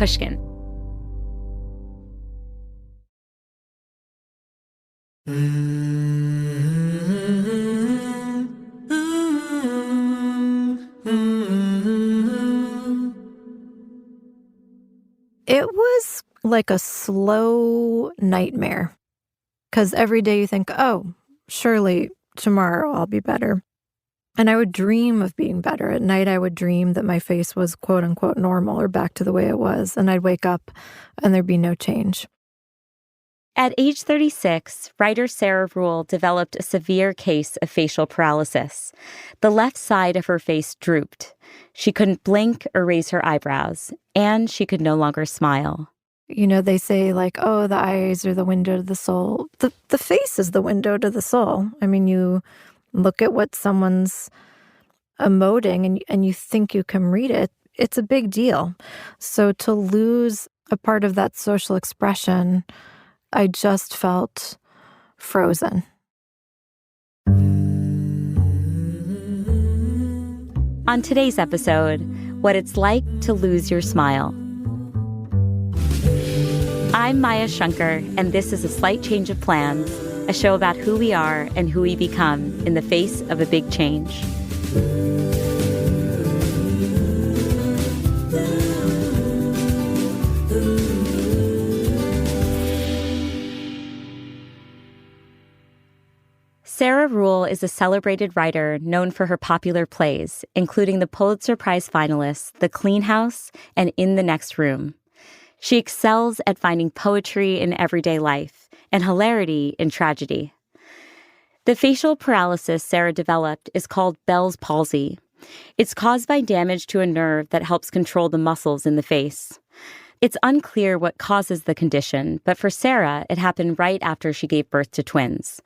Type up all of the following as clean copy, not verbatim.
Pushkin. It was like a slow nightmare, because every day you think, oh, surely tomorrow I'll be better. And I would dream of being better. At night, I would dream that my face was quote unquote normal or back to the way it was. And I'd wake up and there'd be no change. At age 36, writer Sarah Ruhl developed a severe case of facial paralysis. The left side of her face drooped. She couldn't blink or raise her eyebrows, and she could no longer smile. You know, they say like, oh, the eyes are the window to the soul. The face is the window to the soul. I mean, you look at what someone's emoting and you think you can read it. It's a big deal. So to lose a part of that social expression, I just felt frozen. On today's episode, what it's like to lose your smile. I'm Maya Shankar, and this is A Slight Change of Plans, a show about who we are and who we become in the face of a big change. Sarah Ruhl is a celebrated writer known for her popular plays, including the Pulitzer Prize finalists The Clean House and In the Next Room. She excels at finding poetry in everyday life and hilarity in tragedy. The facial paralysis Sarah developed is called Bell's palsy. It's caused by damage to a nerve that helps control the muscles in the face. It's unclear what causes the condition, but for Sarah, it happened right after she gave birth to twins.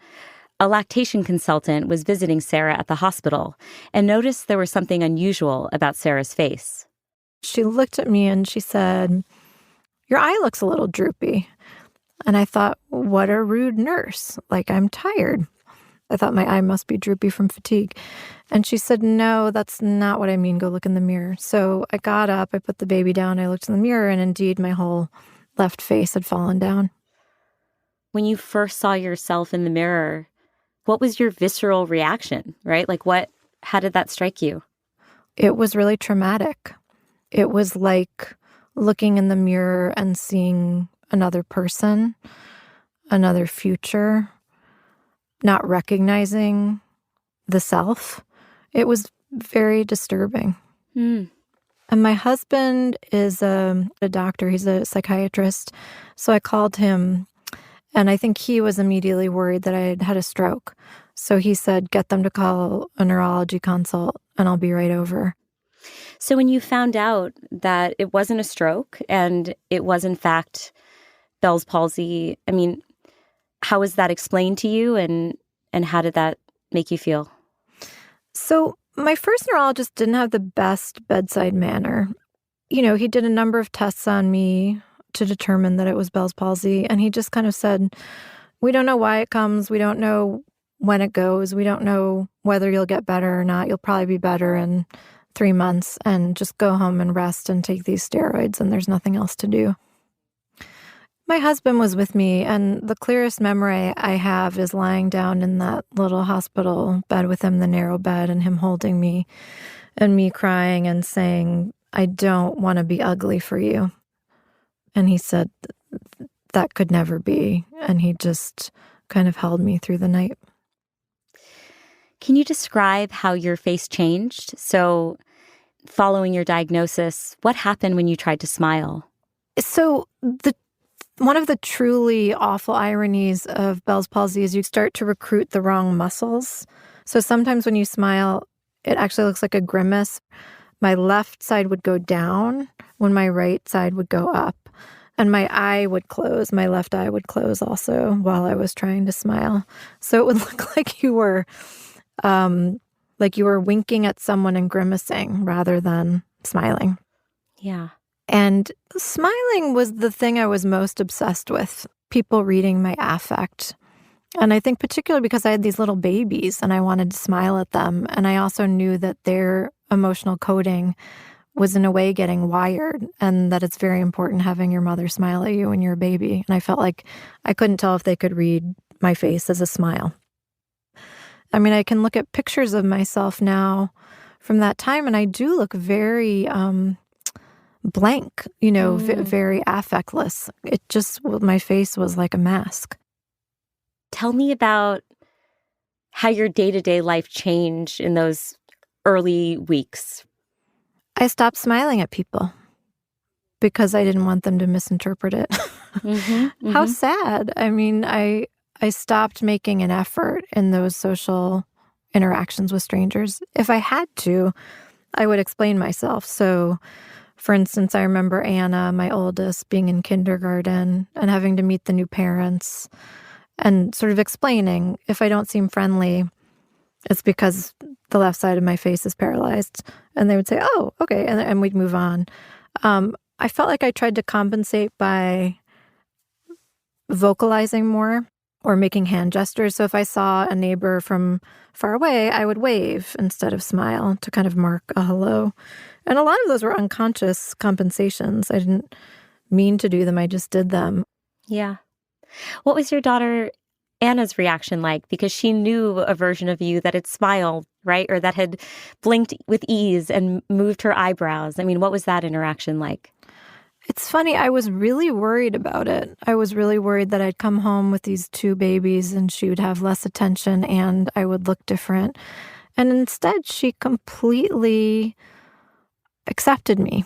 A lactation consultant was visiting Sarah at the hospital and noticed there was something unusual about Sarah's face. She looked at me and she said, "Your eye looks a little droopy." And I thought, what a rude nurse. Like, I'm tired. I thought my eye must be droopy from fatigue. And she said, "No, that's not what I mean. Go look in the mirror." So I got up, I put the baby down, I looked in the mirror, and indeed my whole left face had fallen down. When you first saw yourself in the mirror, what was your visceral reaction, right? Like how did that strike you? It was really traumatic. It was like looking in the mirror and seeing another person, another future, not recognizing the self. It was very disturbing. And my husband is a doctor. He's a psychiatrist. So I called him, and I think he was immediately worried that I had had a stroke. So he said, get them to call a neurology consult, and I'll be right over. So when you found out that it wasn't a stroke and it was, in fact, Bell's palsy, I mean, how was that explained to you, and how did that make you feel? So my first neurologist didn't have the best bedside manner. You know, he did a number of tests on me to determine that it was Bell's palsy, and he just kind of said, we don't know why it comes. We don't know when it goes. We don't know whether you'll get better or not. You'll probably be better in 3 months, and just go home and rest and take these steroids, and there's nothing else to do. My husband was with me, and the clearest memory I have is lying down in that little hospital bed with him, the narrow bed, and him holding me and me crying and saying, I don't want to be ugly for you. And he said, that could never be. And he just kind of held me through the night. Can you describe how your face changed? So following your diagnosis, what happened when you tried to smile? So one of the truly awful ironies of Bell's palsy is you start to recruit the wrong muscles. So sometimes when you smile, it actually looks like a grimace. My left side would go down when my right side would go up. And my eye would close. My left eye would close also while I was trying to smile. So it would look like you were winking at someone and grimacing rather than smiling. Yeah. And smiling was the thing I was most obsessed with, people reading my affect. And I think particularly because I had these little babies and I wanted to smile at them. And I also knew that their emotional coding was in a way getting wired, and that it's very important having your mother smile at you when you're a baby. And I felt like I couldn't tell if they could read my face as a smile. I mean, I can look at pictures of myself now from that time, and I do look very blank, very affectless. My face was like a mask. Tell me about how your day-to-day life changed in those early weeks. I stopped smiling at people because I didn't want them to misinterpret it. How sad. I mean, I stopped making an effort in those social interactions with strangers. If I had to, I would explain myself. So, for instance, I remember Anna, my oldest, being in kindergarten and having to meet the new parents and sort of explaining, if I don't seem friendly, it's because the left side of my face is paralyzed. And they would say, oh, okay, and we'd move on. I felt like I tried to compensate by vocalizing more or making hand gestures. So if I saw a neighbor from far away, I would wave instead of smile to kind of mark a hello. And a lot of those were unconscious compensations. I didn't mean to do them. I just did them. Yeah. What was your daughter Anna's reaction like? Because she knew a version of you that had smiled, right? Or that had blinked with ease and moved her eyebrows. I mean, what was that interaction like? It's funny. I was really worried about it. I was really worried that I'd come home with these two babies and she would have less attention and I would look different. And instead, she completely accepted me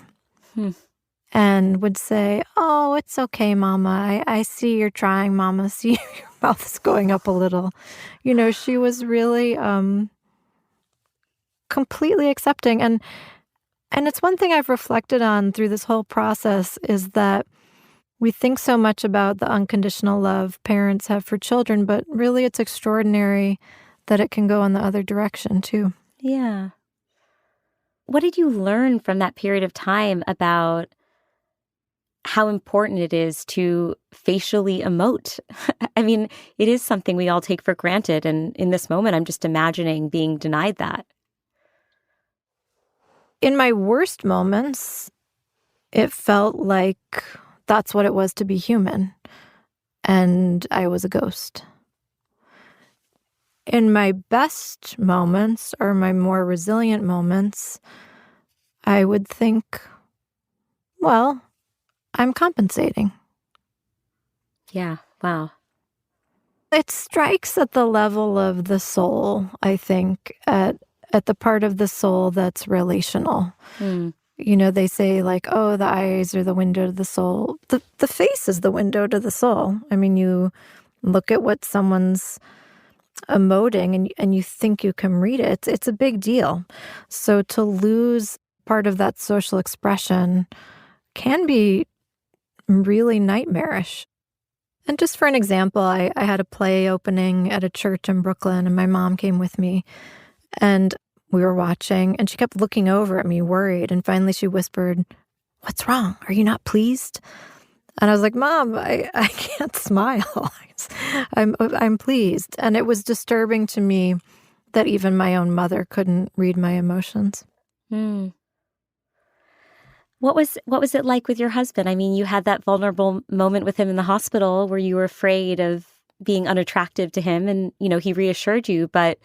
and would say, oh, it's okay, Mama. I see you're trying, Mama. See your mouth is going up a little. She was really completely accepting. And it's one thing I've reflected on through this whole process is that we think so much about the unconditional love parents have for children, but really it's extraordinary that it can go in the other direction too. Yeah. What did you learn from that period of time about how important it is to facially emote? I mean, it is something we all take for granted. And in this moment, I'm just imagining being denied that. In my worst moments, it felt like that's what it was to be human. And I was a ghost. In my best moments, or my more resilient moments, I would think, well, I'm compensating. Yeah, wow. It strikes at the level of the soul, I think, at the part of the soul that's relational. They say like, oh, the eyes are the window to the soul. The face is the window to the soul. I mean, you look at what someone's emoting and you think you can read it. It's a big deal. So to lose part of that social expression can be really nightmarish. And just for an example, I had a play opening at a church in Brooklyn, and my mom came with me. And we were watching, and she kept looking over at me, worried. And finally she whispered, "What's wrong? Are you not pleased?" And I was like, "Mom, I can't smile. I'm pleased." And it was disturbing to me that even my own mother couldn't read my emotions. What was it like with your husband? I mean, you had that vulnerable moment with him in the hospital where you were afraid of being unattractive to him, and he reassured you, but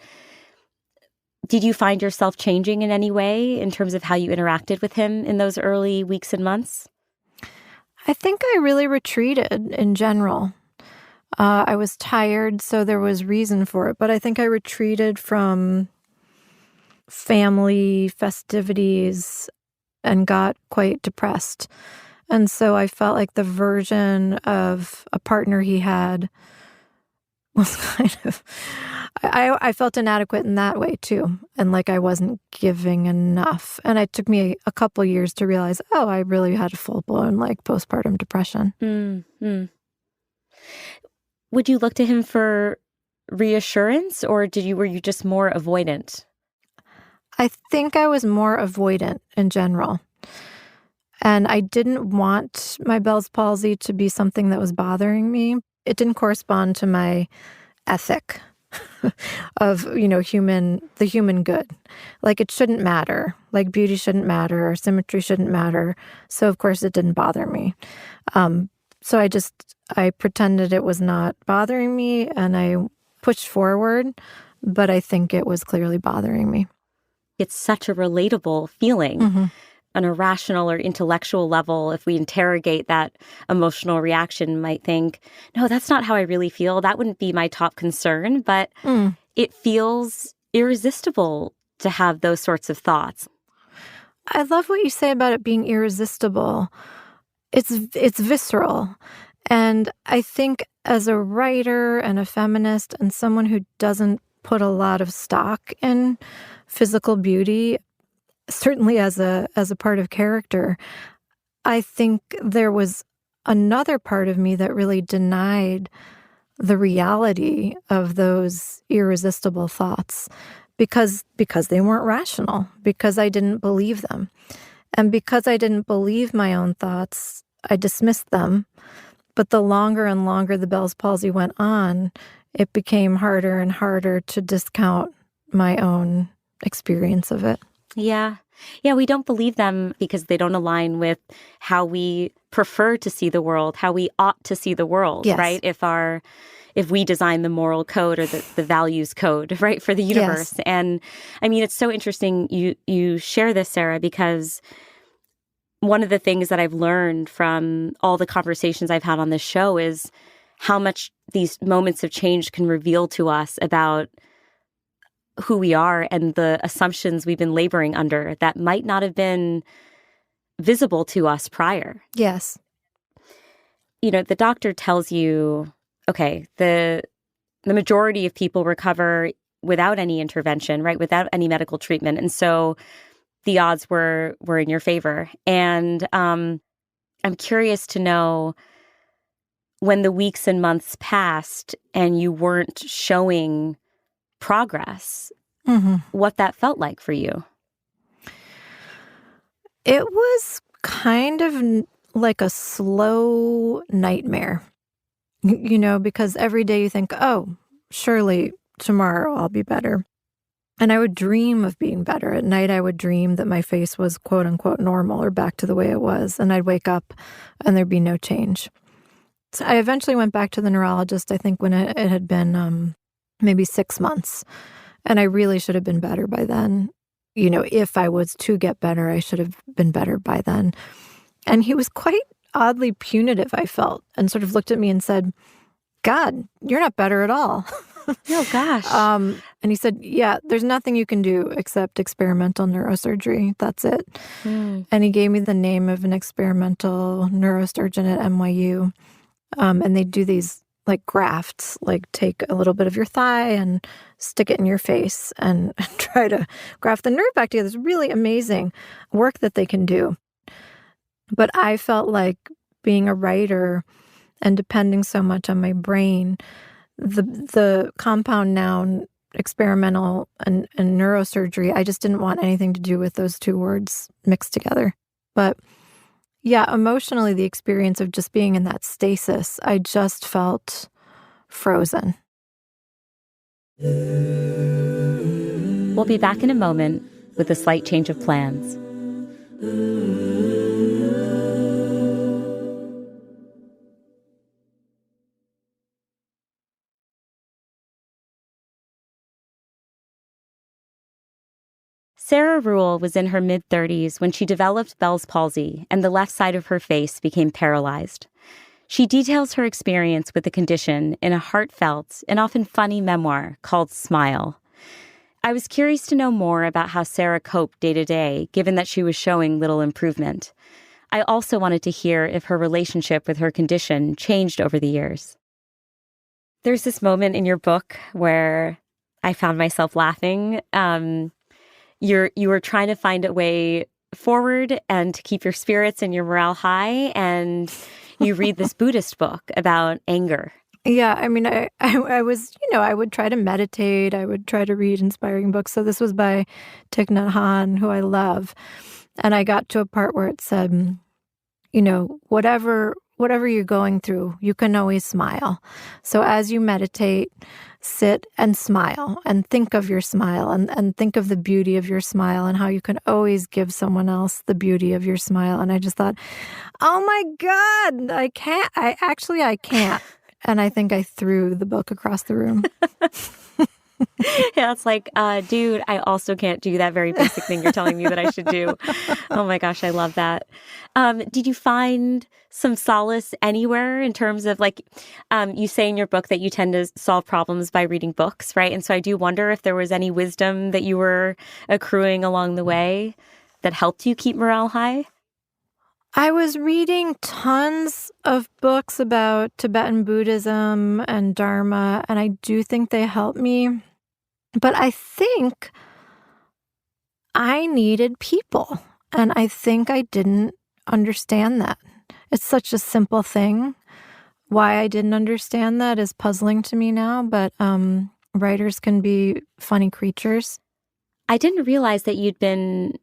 did you find yourself changing in any way in terms of how you interacted with him in those early weeks and months? I think I really retreated in general. I was tired, so there was reason for it, but I think I retreated from family festivities and got quite depressed. And so I felt like the version of a partner he had was kind of, I felt inadequate in that way too. And like I wasn't giving enough. And it took me a couple years to realize, oh, I really had a full-blown like postpartum depression. Would you look to him for reassurance, or were you just more avoidant? I think I was more avoidant in general. And I didn't want my Bell's palsy to be something that was bothering me. It didn't correspond to my ethic. of, the human good. Like, it shouldn't matter. Like, beauty shouldn't matter, or symmetry shouldn't matter. So, of course, it didn't bother me. So I pretended it was not bothering me, and I pushed forward, but I think it was clearly bothering me. It's such a relatable feeling. Mm-hmm. On a rational or intellectual level, if we interrogate that emotional reaction, might think, no, that's not how I really feel. That wouldn't be my top concern. But it feels irresistible to have those sorts of thoughts. I love what you say about it being irresistible. It's visceral. And I think as a writer and a feminist and someone who doesn't put a lot of stock in physical beauty, certainly as a part of character, I think there was another part of me that really denied the reality of those irresistible thoughts because they weren't rational, because I didn't believe them. And because I didn't believe my own thoughts, I dismissed them. But the longer and longer the Bell's palsy went on, it became harder and harder to discount my own experience of it. Yeah. Yeah, we don't believe them because they don't align with how we prefer to see the world, how we ought to see the world, yes. right? If we design the moral code or the values code, right, for the universe. Yes. And I mean, it's so interesting you share this, Sarah, because one of the things that I've learned from all the conversations I've had on this show is how much these moments of change can reveal to us about who we are and the assumptions we've been laboring under that might not have been visible to us prior. Yes. The doctor tells you, okay, the majority of people recover without any intervention, right? Without any medical treatment. And so the odds were in your favor. And I'm curious to know, when the weeks and months passed and you weren't showing progress, what that felt like for you. It was kind of like a slow nightmare, because every day you think, oh, surely tomorrow I'll be better. And I would dream of being better. At night, I would dream that my face was quote unquote normal or back to the way it was. And I'd wake up and there'd be no change. So I eventually went back to the neurologist, I think when it had been maybe 6 months. And I really should have been better by then. If I was to get better, I should have been better by then. And he was quite oddly punitive, I felt, and sort of looked at me and said, God, you're not better at all. Oh, gosh. And he said, yeah, there's nothing you can do except experimental neurosurgery. That's it. And he gave me the name of an experimental neurosurgeon at NYU. And they do these like grafts, like take a little bit of your thigh and stick it in your face and try to graft the nerve back together. It's really amazing work that they can do. But I felt like being a writer and depending so much on my brain, the compound noun experimental and neurosurgery, I just didn't want anything to do with those two words mixed together. But yeah, emotionally, the experience of just being in that stasis, I just felt frozen. We'll be back in a moment with a slight change of plans. Sarah Ruhl was in her mid-30s when she developed Bell's palsy and the left side of her face became paralyzed. She details her experience with the condition in a heartfelt and often funny memoir called Smile. I was curious to know more about how Sarah coped day to day, given that she was showing little improvement. I also wanted to hear if her relationship with her condition changed over the years. There's this moment in your book where I found myself laughing. You were trying to find a way forward and to keep your spirits and your morale high, and you read this Buddhist book about anger. Yeah, I mean, I was, I would try to meditate. I would try to read inspiring books. So this was by Thich Nhat Hanh, who I love. And I got to a part where it said, whatever whatever you're going through, you can always smile. So as you meditate, sit and smile and think of your smile and think of the beauty of your smile and how you can always give someone else the beauty of your smile. And I just thought, oh my God, I can't. I can't. And I think I threw the book across the room. Yeah, it's like, dude, I also can't do that very basic thing you're telling me that I should do. Oh my gosh, I love that. Did you find some solace anywhere in terms of like, you say in your book that you tend to solve problems by reading books, right? And so I do wonder if there was any wisdom that you were accruing along the way that helped you keep morale high? I was reading tons of books about Tibetan Buddhism and Dharma, and I do think they helped me. But I think I needed people, and I think I didn't understand that. It's such a simple thing. Why I didn't understand that is puzzling to me now, but writers can be funny creatures. I didn't realize that you'd been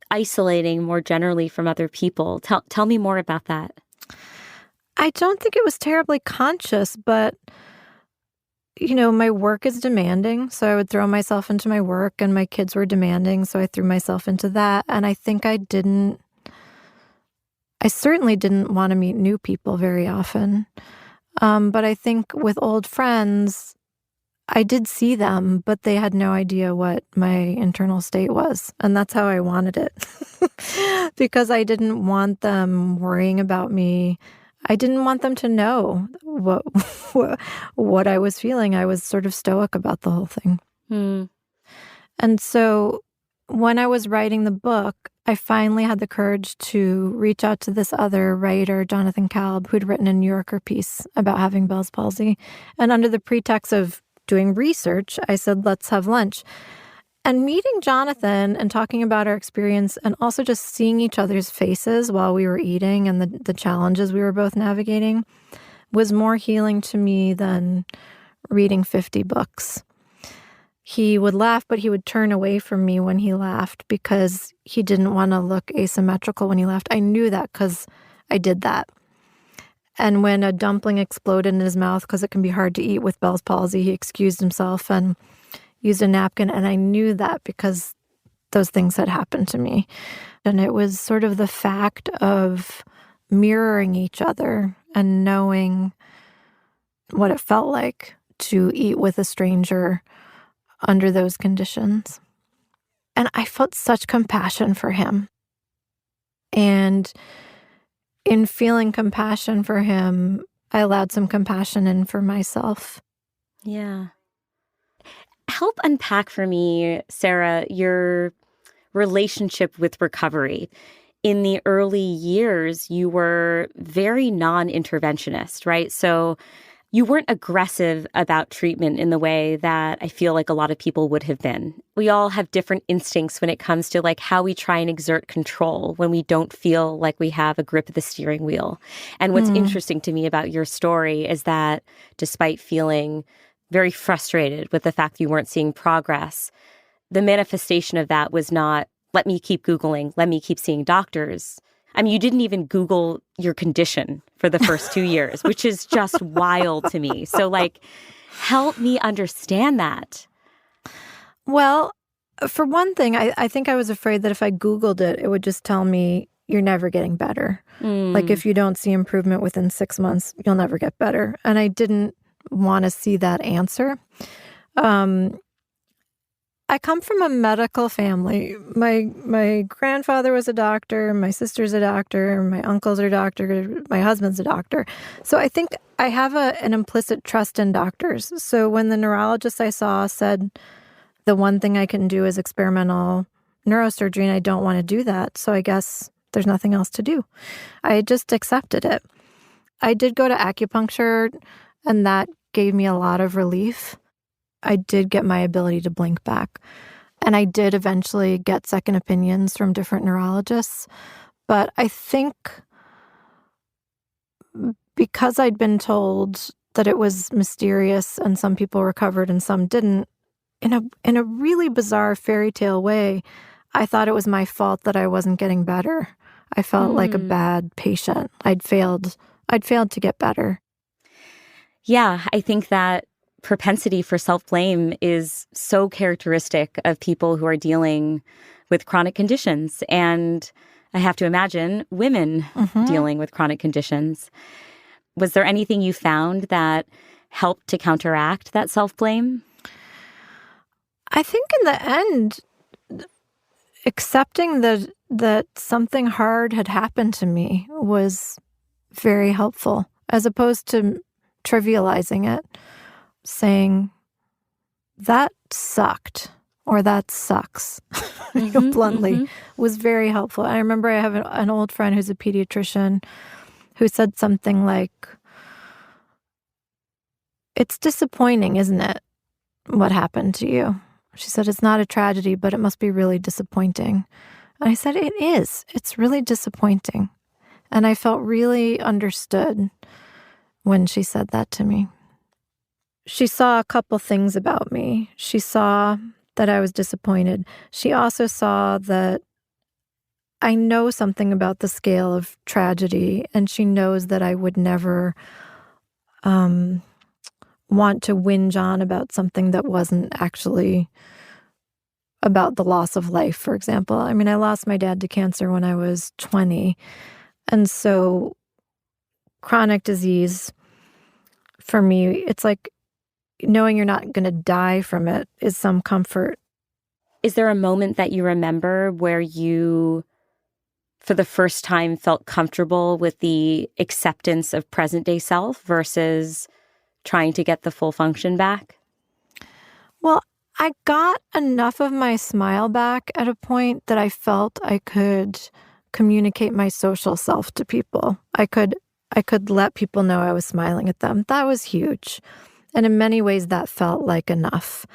isolating more generally from other people. Tell me more about that. I don't think it was terribly conscious, but, my work is demanding, so I would throw myself into my work, and my kids were demanding, so I threw myself into that. And I think I certainly didn't want to meet new people very often. But I think with old friends, I did see them, but they had no idea what my internal state was. And that's how I wanted it. Because I didn't want them worrying about me. I didn't want them to know what I was feeling. I was sort of stoic about the whole thing. And so when I was writing the book, I finally had the courage to reach out to this other writer, Jonathan Kalb, who'd written a New Yorker piece about having Bell's palsy. And under the pretext of doing research, I said, let's have lunch. And meeting Jonathan and talking about our experience and also just seeing each other's faces while we were eating and the challenges we were both navigating was more healing to me than reading 50 books. He would laugh, but he would turn away from me when he laughed because he didn't want to look asymmetrical when he laughed. I knew that because I did that. And when a dumpling exploded in his mouth, because it can be hard to eat with Bell's palsy, he excused himself and used a napkin. And I knew that because those things had happened to me. And it was sort of the fact of mirroring each other and knowing what it felt like to eat with a stranger under those conditions. And I felt such compassion for him. And in feeling compassion for him, I allowed some compassion in for myself. Yeah. Help unpack for me, Sarah, your relationship with recovery. In the early years, you were very non-interventionist, right? So you weren't aggressive about treatment in the way that I feel like a lot of people would have been. We all have different instincts when it comes to like how we try and exert control when we don't feel like we have a grip of the steering wheel. And what's interesting to me about your story is that despite feeling very frustrated with the fact you weren't seeing progress, the manifestation of that was not, let me keep Googling, let me keep seeing doctors. I mean, you didn't even Google your condition for the first 2 years, which is just wild to me. So, like, help me understand that. Well, for one thing, I think I was afraid that if I Googled it, it would just tell me you're never getting better. Like, if you don't see improvement within 6 months, you'll never get better. And I didn't want to see that answer. I come from a medical family. My grandfather was a doctor, my sister's a doctor, my uncles are a doctor, my husband's a doctor. So I think I have an implicit trust in doctors. So when the neurologist I saw said, the one thing I can do is experimental neurosurgery, and I don't want to do that, so I guess there's nothing else to do. I just accepted it. I did go to acupuncture, and that gave me a lot of relief. I did get my ability to blink back. And I did eventually get second opinions from different neurologists. But I think because I'd been told that it was mysterious and some people recovered and some didn't, in a really bizarre fairy tale way, I thought it was my fault that I wasn't getting better. I felt like a bad patient. I'd failed I'd failed to get better. Yeah, I think that propensity for self-blame is so characteristic of people who are dealing with chronic conditions. And I have to imagine women dealing with chronic conditions. Was there anything you found that helped to counteract that self-blame? I think in the end, accepting that something hard had happened to me was very helpful, as opposed to trivializing it, saying, that sucked, or that sucks, bluntly, was very helpful. I remember I have an old friend who's a pediatrician who said something like, it's disappointing, isn't it, what happened to you? She said, it's not a tragedy, but it must be really disappointing. And I said, it is. It's really disappointing. And I felt really understood when she said that to me. She saw a couple things about me. She saw that I was disappointed. She also saw that I know something about the scale of tragedy, and she knows that I would never want to whinge on about something that wasn't actually about the loss of life, for example. I mean, I lost my dad to cancer when I was 20. And so chronic disease, for me, it's like knowing you're not going to die from it is some comfort. Is there a moment that you remember where you, for the first time, felt comfortable with the acceptance of present-day self versus trying to get the full function back? Well, I got enough of my smile back at a point that I felt I could communicate my social self to people. I could let people know I was smiling at them. That was huge. And in many ways, that felt like enough.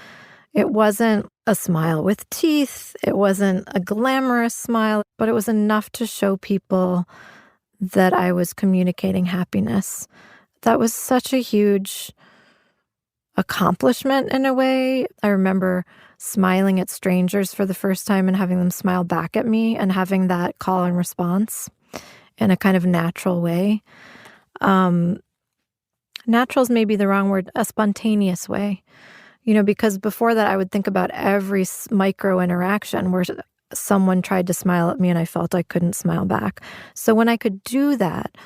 It wasn't a smile with teeth. It wasn't a glamorous smile, but it was enough to show people that I was communicating happiness. That was such a huge accomplishment in a way. I remember smiling at strangers for the first time and having them smile back at me and having that call and response in a kind of natural way. Natural is maybe the wrong word, a spontaneous way. Because before that I would think about every micro interaction where someone tried to smile at me and I felt I couldn't smile back. So when I could do that,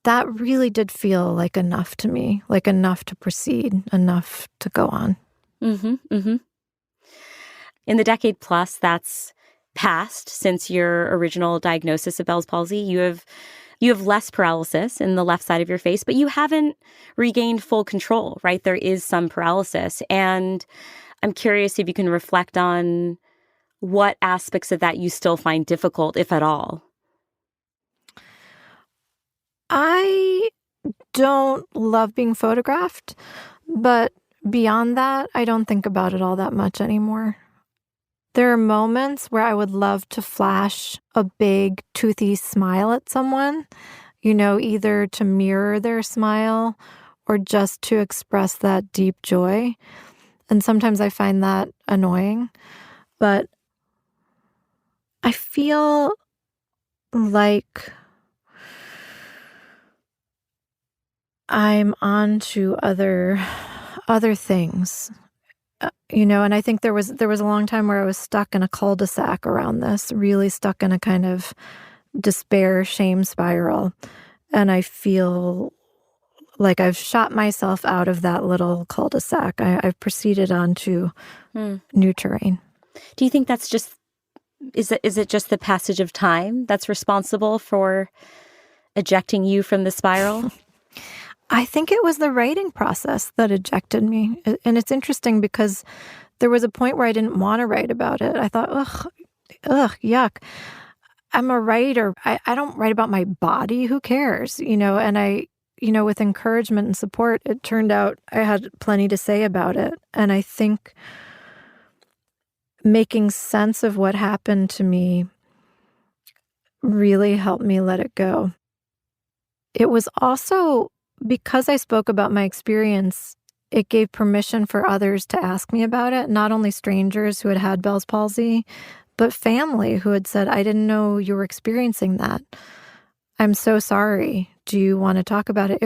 that really did feel like enough to me, like enough to proceed, enough to go on. In the decade plus that's passed since your original diagnosis of Bell's palsy, you have less paralysis in the left side of your face, but you haven't regained full control, right? There is some paralysis. And I'm curious if you can reflect on what aspects of that you still find difficult, if at all. I don't love being photographed, but beyond that, I don't think about it all that much anymore. There are moments where I would love to flash a big, toothy smile at someone, either to mirror their smile or just to express that deep joy. And sometimes I find that annoying. But I feel like I'm on to other things, and I think there was a long time where I was stuck in a cul-de-sac around this, really stuck in a kind of despair, shame spiral. And I feel like I've shot myself out of that little cul-de-sac. I've proceeded on to new terrain. Do you think that's just, is it just the passage of time that's responsible for ejecting you from the spiral? I think it was the writing process that ejected me. And it's interesting because there was a point where I didn't want to write about it. I thought, ugh, yuck. I'm a writer. I don't write about my body. Who cares? And I, with encouragement and support, it turned out I had plenty to say about it. And I think making sense of what happened to me really helped me let it go. It was also because I spoke about my experience, it gave permission for others to ask me about it, not only strangers who had had Bell's palsy, but family who had said, I didn't know you were experiencing that. I'm so sorry. Do you want to talk about it?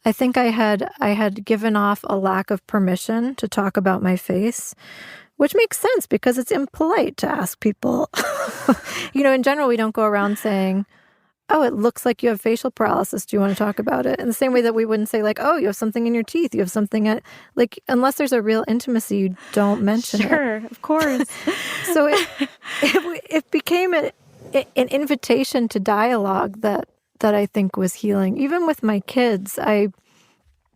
I think I had given off a lack of permission to talk about my face, which makes sense because it's impolite to ask people. In general, we don't go around saying, oh, it looks like you have facial paralysis. Do you want to talk about it? In the same way that we wouldn't say like, oh, you have something in your teeth. You have something unless there's a real intimacy, you don't mention it. Sure, of course. So it became an invitation to dialogue that I think was healing. Even with my kids,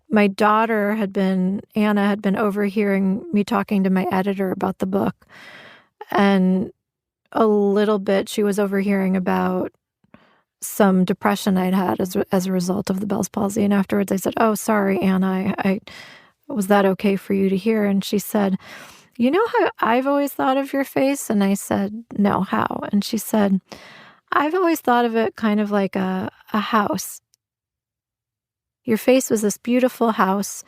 my daughter Anna had been overhearing me talking to my editor about the book. And a little bit she was overhearing about some depression I'd had as a result of the Bell's palsy. And afterwards I said, oh, sorry, Anna, I was that okay for you to hear? And she said, you know how I've always thought of your face? And I said, no, how? And she said, I've always thought of it kind of like a house. Your face was this beautiful house,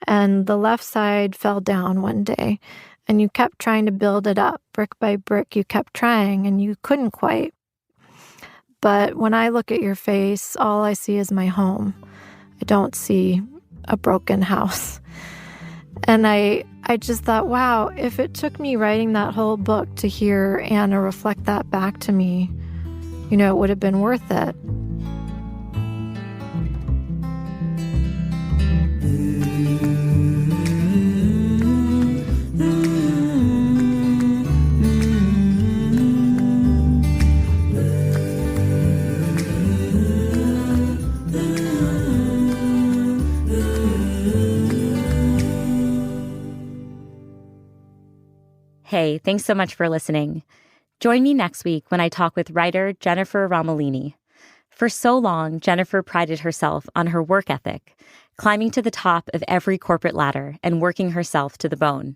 and the left side fell down one day, and you kept trying to build it up brick by brick. You kept trying, and you couldn't quite. But when I look at your face, all I see is my home. I don't see a broken house. And I just thought, wow, if it took me writing that whole book to hear Anna reflect that back to me, it would have been worth it. Hey, thanks so much for listening. Join me next week when I talk with writer Jennifer Romolini. For so long, Jennifer prided herself on her work ethic, climbing to the top of every corporate ladder and working herself to the bone.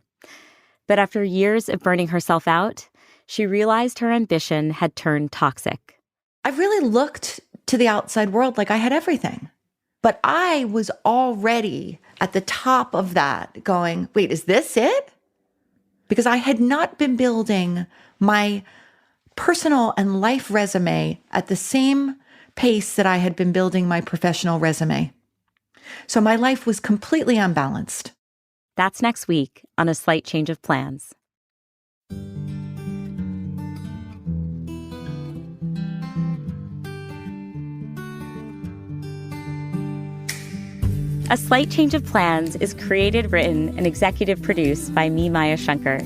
But after years of burning herself out, she realized her ambition had turned toxic. I really looked to the outside world like I had everything. But I was already at the top of that going, wait, is this it? Because I had not been building my personal and life resume at the same pace that I had been building my professional resume. So my life was completely unbalanced. That's next week on A Slight Change of Plans. A Slight Change of Plans is created, written, and executive produced by me, Maya Shankar.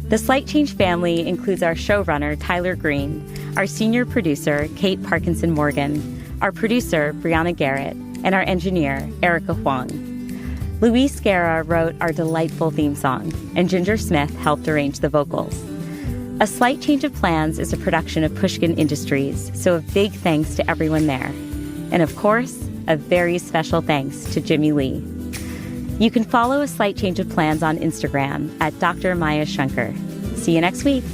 The Slight Change family includes our showrunner, Tyler Green, our senior producer, Kate Parkinson Morgan, our producer, Brianna Garrett, and our engineer, Erica Huang. Luis Guerra wrote our delightful theme song, and Ginger Smith helped arrange the vocals. A Slight Change of Plans is a production of Pushkin Industries, so a big thanks to everyone there. And of course, a very special thanks to Jimmy Lee. You can follow A Slight Change of Plans on Instagram at Dr. Maya Shankar. See you next week.